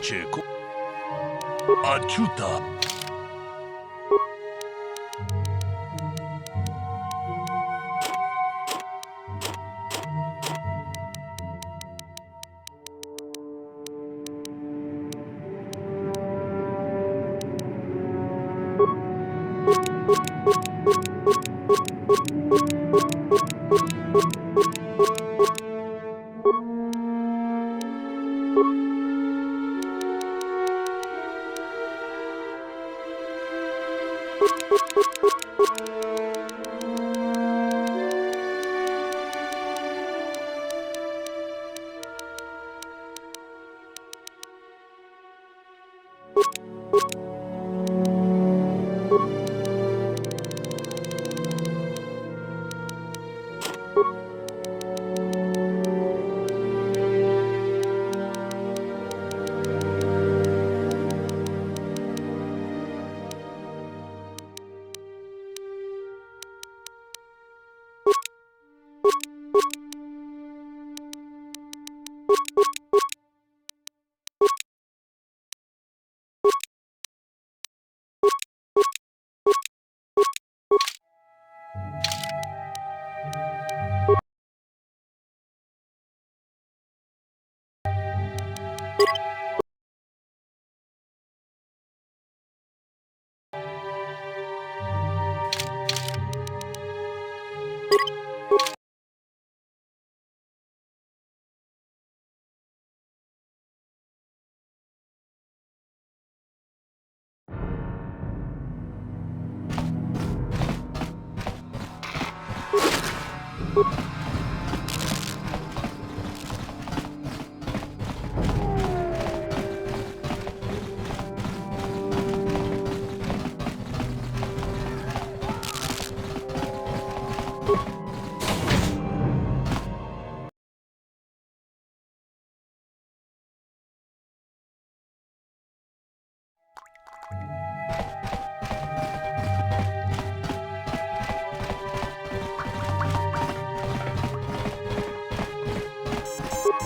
Pacheco. Achuta.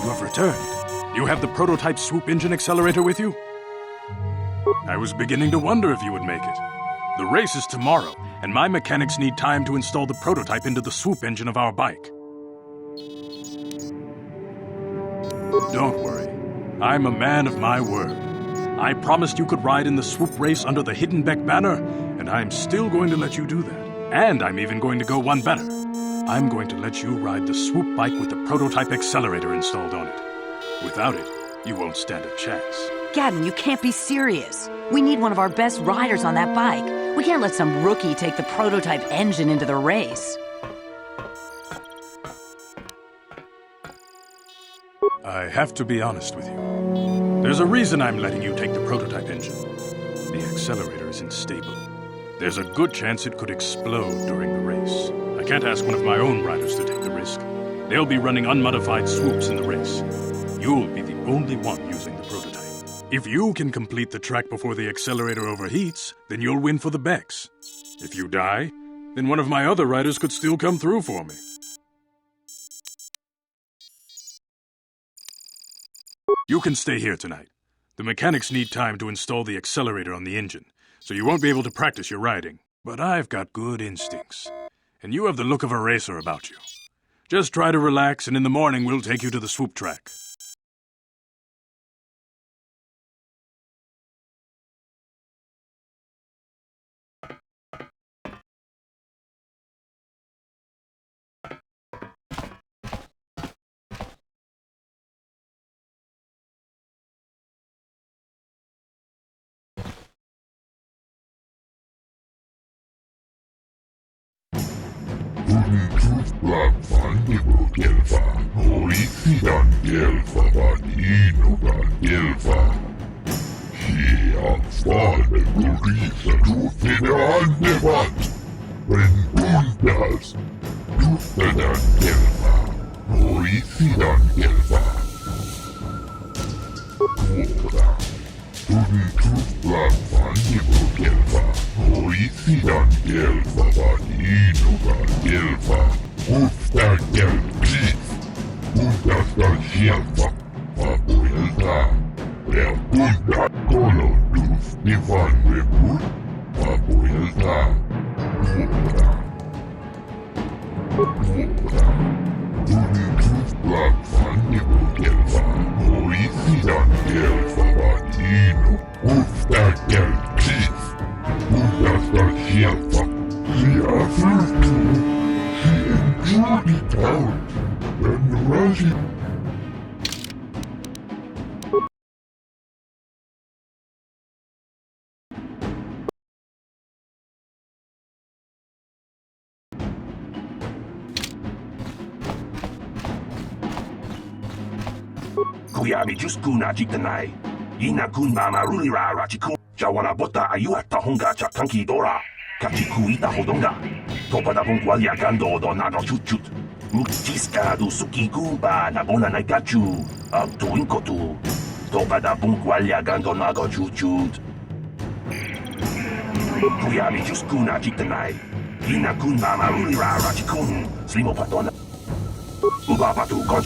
You have returned. You have the prototype swoop engine accelerator with you? I was beginning to wonder if you would make it. The race is tomorrow, and my mechanics need time to install the prototype into the swoop engine of our bike. Don't worry. I'm a man of my word. I promised you could ride in the swoop race under the Hidden Beck banner, and I'm still going to let you do that. And I'm even going to go one better. I'm going to let you ride the swoop bike with the prototype accelerator installed on it. Without it, you won't stand a chance. Gavin, you can't be serious. We need one of our best riders on that bike. We can't let some rookie take the prototype engine into the race. I have to be honest with you. There's a reason I'm letting you take the prototype engine. The accelerator isn't stable. There's a good chance it could explode during the race. I can't ask one of my own riders to take the risk. They'll be running unmodified swoops in the race. You'll be the only one using the prototype. If you can complete the track before the accelerator overheats, then you'll win for the Becks. If you die, then one of my other riders could still come through for me. You can stay here tonight. The mechanics need time to install the accelerator on the engine, so you won't be able to practice your riding. But I've got good instincts, and you have the look of a racer about you. Just try to relax, and in the morning we'll take you to the swoop track. Untouched customizable gelfa, original gelfa vadinoga gelfa. Anfallen Release Tu'leks Preguntas Tu'leks gelfa, original gelfa. Quora. Untouched customizable gelfa, original gelfa vadinoga gelfa. Usta gelpis, usta gelfa, fabuelta. Pregunta colorus Ivan Reput, fabuelta. Quora. Untouched customizable gelfa, original gelfa vadino. Usta gelpis, usta gelfa. She offers to enjoy the town and the rising. Kuyami juskuna jitanai. Ina kun mama rulira rachiku. Jawana bota ayuata honga chakanki dora. Kachiku ita hodonga. Topada bungwalia gando do nano chuchut. Mukchiska du suki kumba na bona naikachu. Abtu inkotu. Topada bungwalia gando nago chuchut. Kuyami juskuna jitanai. Ina kun mama rulira rachikun. Slimo patona. Ubapatu kon.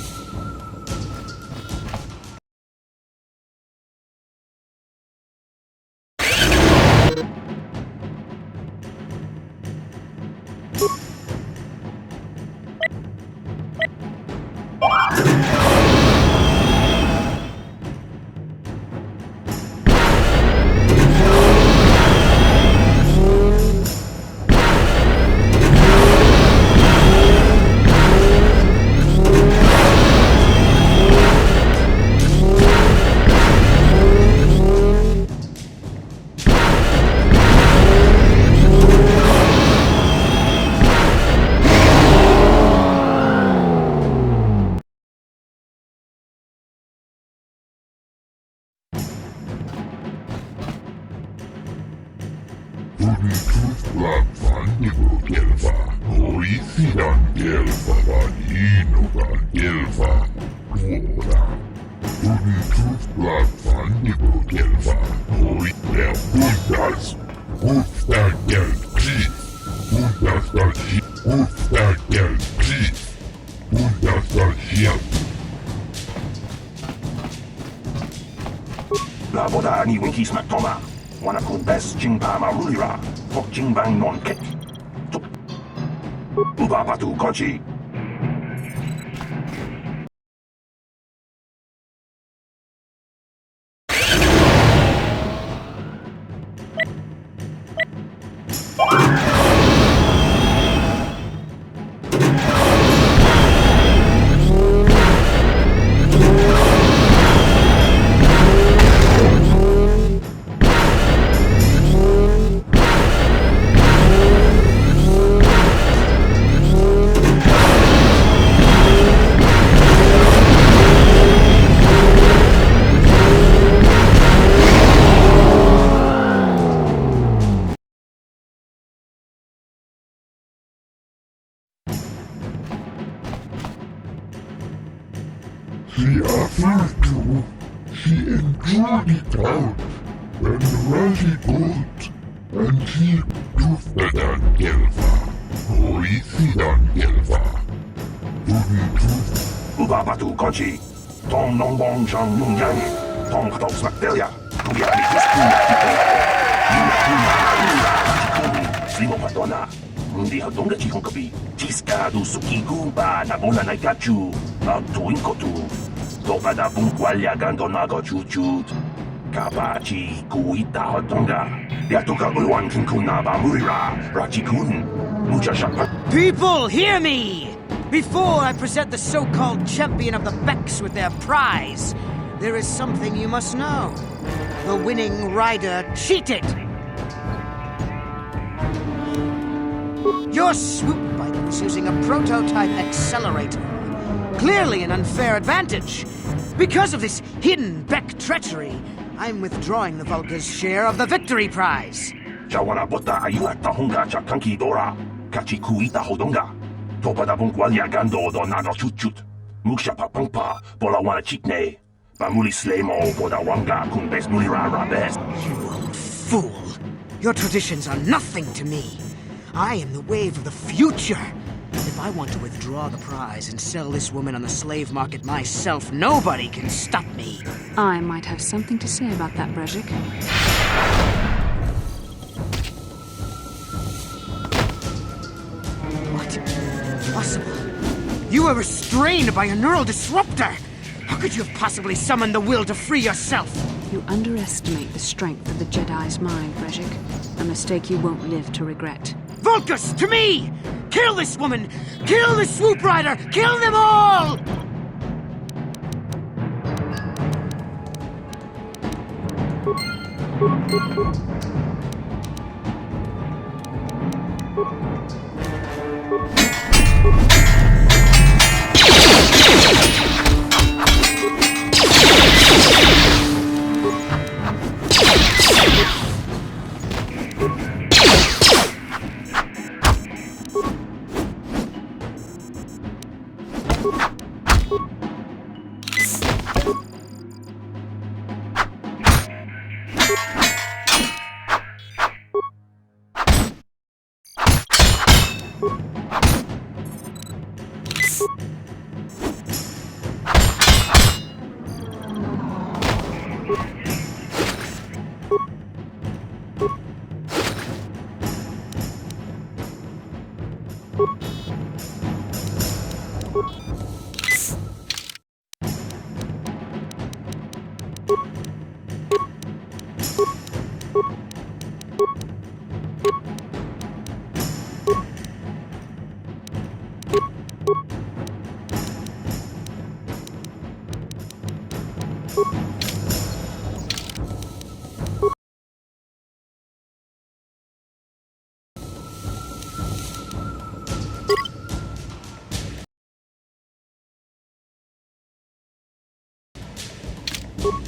Untouched customizable gelfa, original gelfa vadinoga gelfa. Quora. Untouched customizable gelfa, preguntas. Usta gelpis, usta gelpis, usta gelpis. La boda ni winkies matoma. Wana kun best jingpa marulira. Fok jingbang non kek. Ubapatu konchi. She offered to. She enjoyed it out. And really good. And she tuftadan gelva. Hoisidan gelva. Wouldn't tuf. Ubabatu Kochi. Tom Nong Bong Chang Nung Yang. Tom Katos Mactelia. Kuyami Kuskuna Chikuna. Yuna Kuna Rula Chikuni. Simo Patona. Hindi Hadonga Chikongkapi. Chiska du Suki Gumba Nabona Naikachu. Agtuin Kotu. Topada Bunkwalya Gandonago Chuchut. Kabachi Kuita Hadonga. Yatuka Ulwan Kinkunaba Murira. Rachikun. Mucha Shapa. People, hear me! Before I present the so-called champion of the Becks with their prize, there is something you must know. The winning rider cheated! Your swoop bike was using a prototype accelerator. Clearly an unfair advantage. Because of this hidden Beck treachery, I'm withdrawing the Vulca's share of the victory prize. Jawana Bota Ayuata Honga Chakanki Dora. Kachikuita Hodonga. Topada Bunkwalya Gando do Nago Chuchut. Muksha Papangpa. Bolawana Chikne. Bamuli Slemo Bodawanga Kumbes Mulira Rabes. You old fool! Your traditions are nothing to me. I am the wave of the future. If I want to withdraw the prize and sell this woman on the slave market myself, nobody can stop me. I might have something to say about that, Brejik. What? Impossible. You were restrained by a neural disruptor. How could you have possibly summoned the will to free yourself? You underestimate the strength of the Jedi's mind, Brejik. A mistake you won't live to regret. Vulcus, to me! Kill this woman! Kill the swoop rider! Kill them all!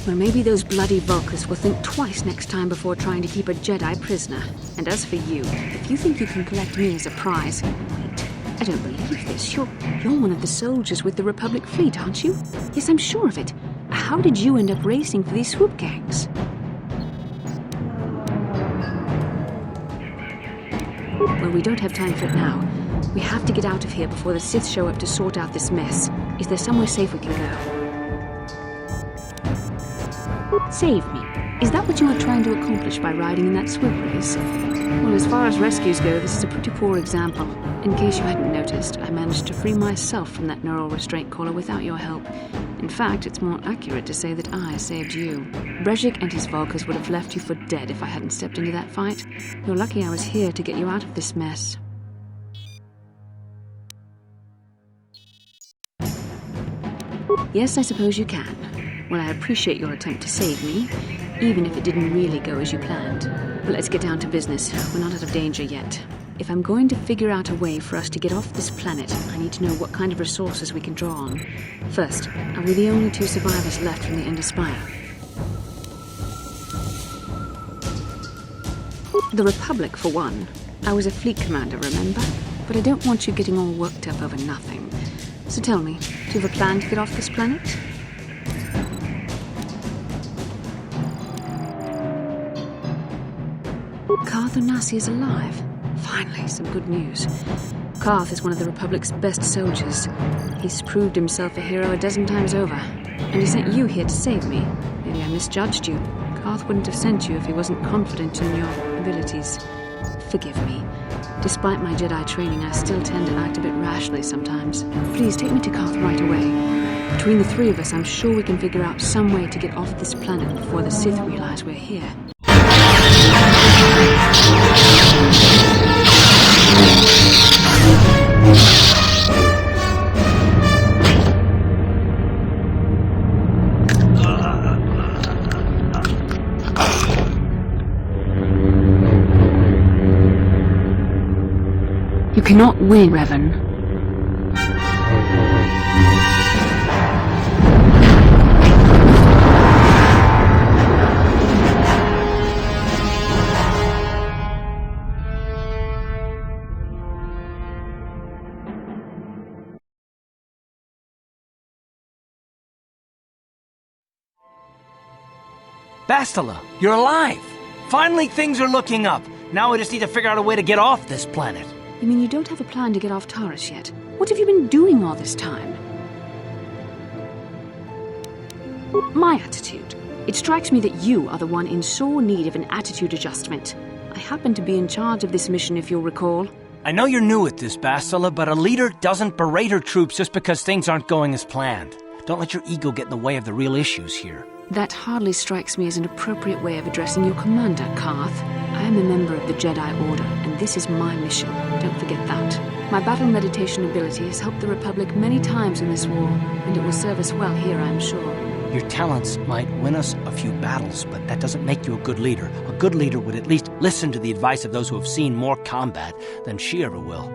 Well, maybe those bloody Vulcans will think twice next time before trying to keep a Jedi prisoner. And as for you, if you think you can collect me as a prize... Wait, I don't believe this. You're one of the soldiers with the Republic fleet, aren't you? Yes, I'm sure of it. How did you end up racing for these swoop gangs? Well, we don't have time for it now. We have to get out of here before the Sith show up to sort out this mess. Is there somewhere safe we can go? Save me. Is that what you were trying to accomplish by riding in that swoop race? Well, as far as rescues go, this is a pretty poor example. In case you hadn't noticed, I managed to free myself from that neural restraint collar without your help. In fact, it's more accurate to say that I saved you. Brejik and his Vulcans would have left you for dead if I hadn't stepped into that fight. You're lucky I was here to get you out of this mess. Yes, I suppose you can. Well, I appreciate your attempt to save me, even if it didn't really go as you planned. But let's get down to business. We're not out of danger yet. If I'm going to figure out a way for us to get off this planet, I need to know what kind of resources we can draw on. First, are we the only two survivors left from the Ender Spire? The Republic, for one. I was a fleet commander, remember? But I don't want you getting all worked up over nothing. So tell me, do you have a plan to get off this planet? Carth is alive. Finally, some good news. Carth is one of the Republic's best soldiers. He's proved himself a hero a dozen times over. And he sent you here to save me. Maybe I misjudged you. Carth wouldn't have sent you if he wasn't confident in your abilities. Forgive me. Despite my Jedi training, I still tend to act a bit rashly sometimes. Please take me to Carth right away. Between the three of us, I'm sure we can figure out some way to get off this planet before the Sith realize we're here. You cannot win, Revan. Bastila, you're alive! Finally, things are looking up. Now we just need to figure out a way to get off this planet. You mean you don't have a plan to get off Taurus yet? What have you been doing all this time? My attitude. It strikes me that you are the one in sore need of an attitude adjustment. I happen to be in charge of this mission, if you'll recall. I know you're new at this, Bastila, but a leader doesn't berate her troops just because things aren't going as planned. Don't let your ego get in the way of the real issues here. That hardly strikes me as an appropriate way of addressing your commander, Carth. I am a member of the Jedi Order, and this is my mission. Don't forget that. My battle meditation ability has helped the Republic many times in this war, and it will serve us well here, I'm sure. Your talents might win us a few battles, but that doesn't make you a good leader. A good leader would at least listen to the advice of those who have seen more combat than she ever will.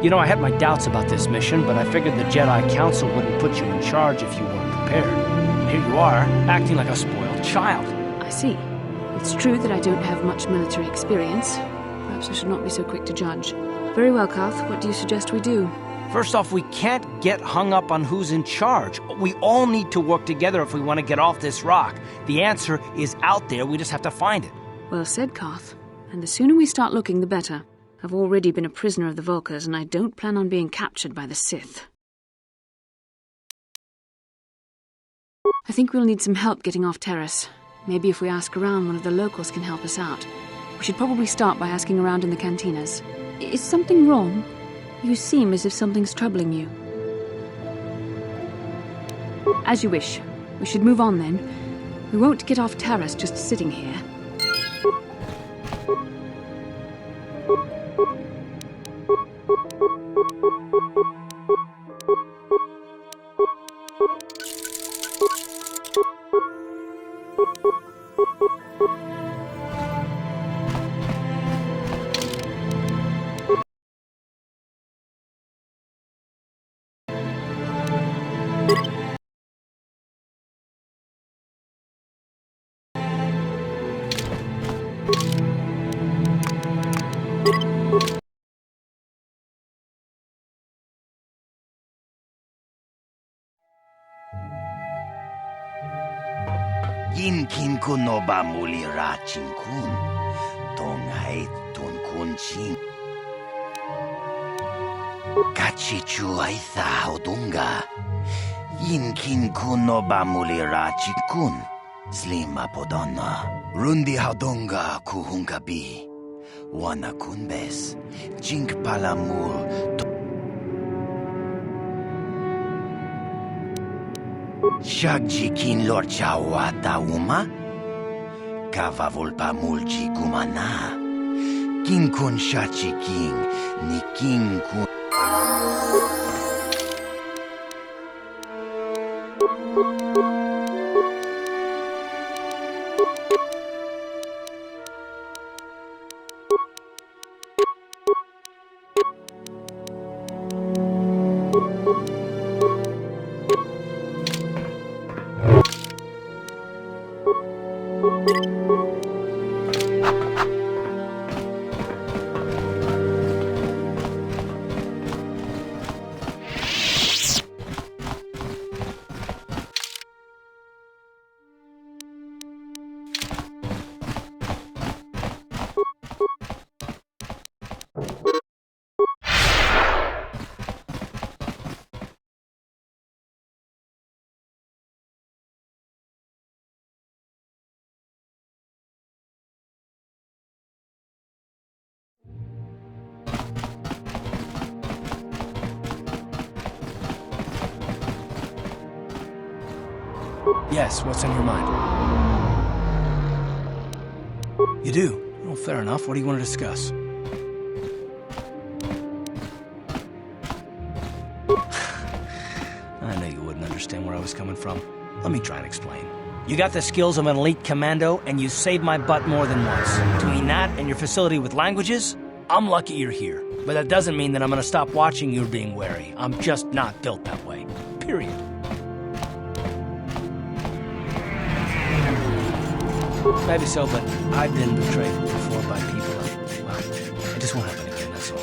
You know, I had my doubts about this mission, but I figured the Jedi Council wouldn't put you in charge if you weren't prepared. And here you are, acting like a spoiled child. I see. It's true that I don't have much military experience. Perhaps I should not be so quick to judge. Very well, Carth. What do you suggest we do? First off, we can't get hung up on who's in charge. We all need to work together if we want to get off this rock. The answer is out there. We just have to find it. Well said, Carth. And the sooner we start looking, the better. I've already been a prisoner of the Vulkars, and I don't plan on being captured by the Sith. I think we'll need some help getting off Terrace. Maybe if we ask around, one of the locals can help us out. We should probably start by asking around in the cantinas. Is something wrong? You seem as if something's troubling you. As you wish. We should move on then. We won't get off Terrace just sitting here. Kin kun no ba muli ra chin kun, tong hai tun kun chin. Kachi chu ai tha odunga. Kin kun no ba muli ra chin kun, slima podonna. Rundi haudonga kuhunga bi. Wana kunbes, jink palamur. Shagji kin lorcha wata uma? Kava volpa mulchi gumana. Kin kun shachi king, ni king kun. Yes, what's on your mind? You do? Well, fair enough. What do you want to discuss? I knew you wouldn't understand where I was coming from. Let me try and explain. You got the skills of an elite commando, and you saved my butt more than once. Between that and your facility with languages, I'm lucky you're here. But that doesn't mean that I'm gonna stop watching you being wary. I'm just not built that way. Period. Maybe so, but I've been betrayed before by people. Well, it just won't happen again, that's all.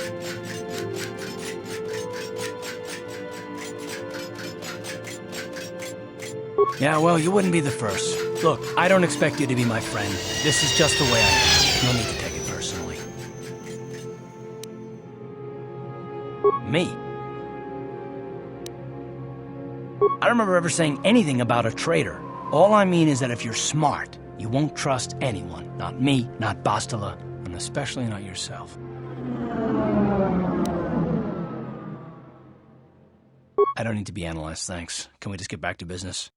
Yeah, well, you wouldn't be the first. Look, I don't expect you to be my friend. This is just the way I am. No need to take it personally. Me? I don't remember ever saying anything about a traitor. All I mean is that if you're smart, you won't trust anyone. Not me, not Bastila, and especially not yourself. I don't need to be analyzed, thanks. Can we just get back to business?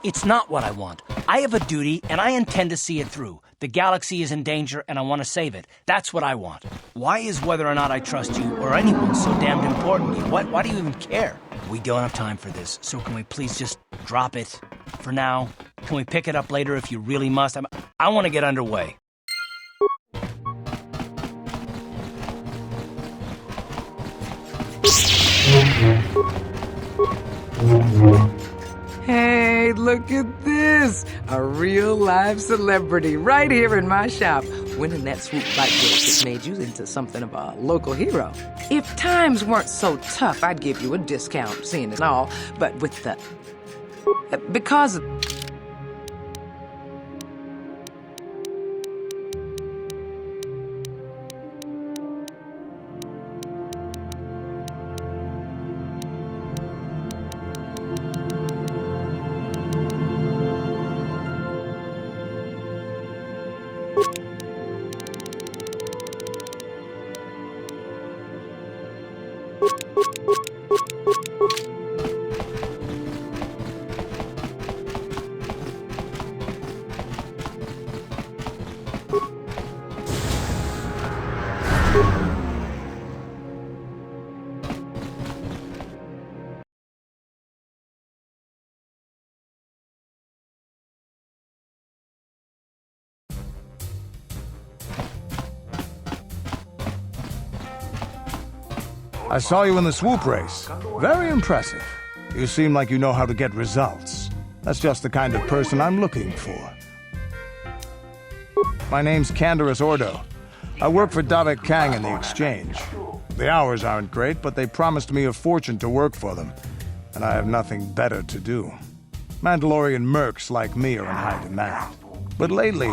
It's not what I want. I have a duty, and I intend to see it through. The galaxy is in danger, and I want to save it. That's what I want. Why is whether or not I trust you or anyone so damned important to you? Why do you even care? We don't have time for this, so can we please just drop it for now? Can we pick it up later if you really must? I want to get underway. Hey, look at this! A real live celebrity right here in my shop. Winning that swoop bike race has made you into something of a local hero. If times weren't so tough, I'd give you a discount, seeing it all. But with the... because... I saw you in the swoop race. Very impressive. You seem like you know how to get results. That's just the kind of person I'm looking for. My name's Canderous Ordo. I work for Davik Kang in the exchange. The hours aren't great, but they promised me a fortune to work for them, and I have nothing better to do. Mandalorian mercs like me are in high demand. But lately,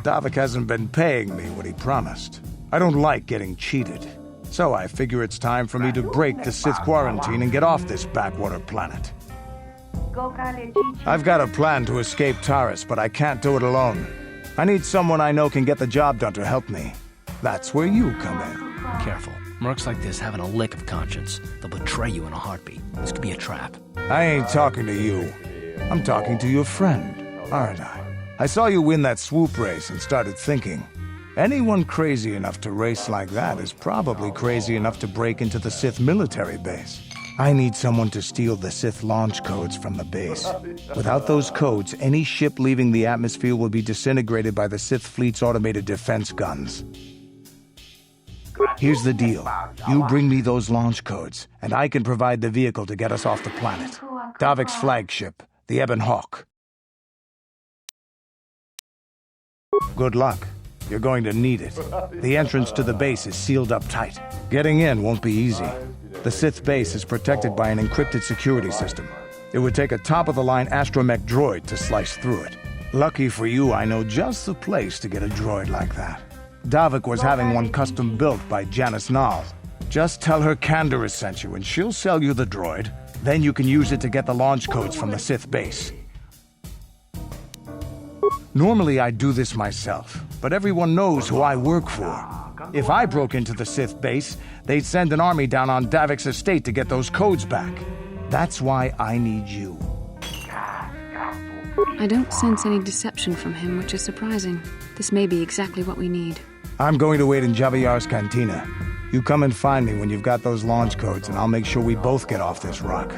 Davik hasn't been paying me what he promised. I don't like getting cheated. So I figure it's time for me to break the Sith quarantine and get off this backwater planet. I've got a plan to escape Taris, but I can't do it alone. I need someone I know can get the job done to help me. That's where you come in. Careful. Mercs like this haven't a lick of conscience. They'll betray you in a heartbeat. This could be a trap. I ain't talking to you. I'm talking to your friend, aren't I? I saw you win that swoop race and started thinking, anyone crazy enough to race like that is probably crazy enough to break into the Sith military base. I need someone to steal the Sith launch codes from the base. Without those codes, any ship leaving the atmosphere will be disintegrated by the Sith fleet's automated defense guns. Here's the deal. You bring me those launch codes, and I can provide the vehicle to get us off the planet. Davik's flagship, the Ebon Hawk. Good luck. You're going to need it. The entrance to the base is sealed up tight. Getting in won't be easy. The Sith base is protected by an encrypted security system. It would take a top-of-the-line astromech droid to slice through it. Lucky for you, I know just the place to get a droid like that. Davik was having one custom built by Janice Nall. Just tell her Canderous sent you and she'll sell you the droid. Then you can use it to get the launch codes from the Sith base. Normally I'd do this myself, but everyone knows who I work for. If I broke into the Sith base, they'd send an army down on Davik's estate to get those codes back. That's why I need you. I don't sense any deception from him, which is surprising. This may be exactly what we need. I'm going to wait in Javiyar's cantina. You come and find me when you've got those launch codes, and I'll make sure we both get off this rock.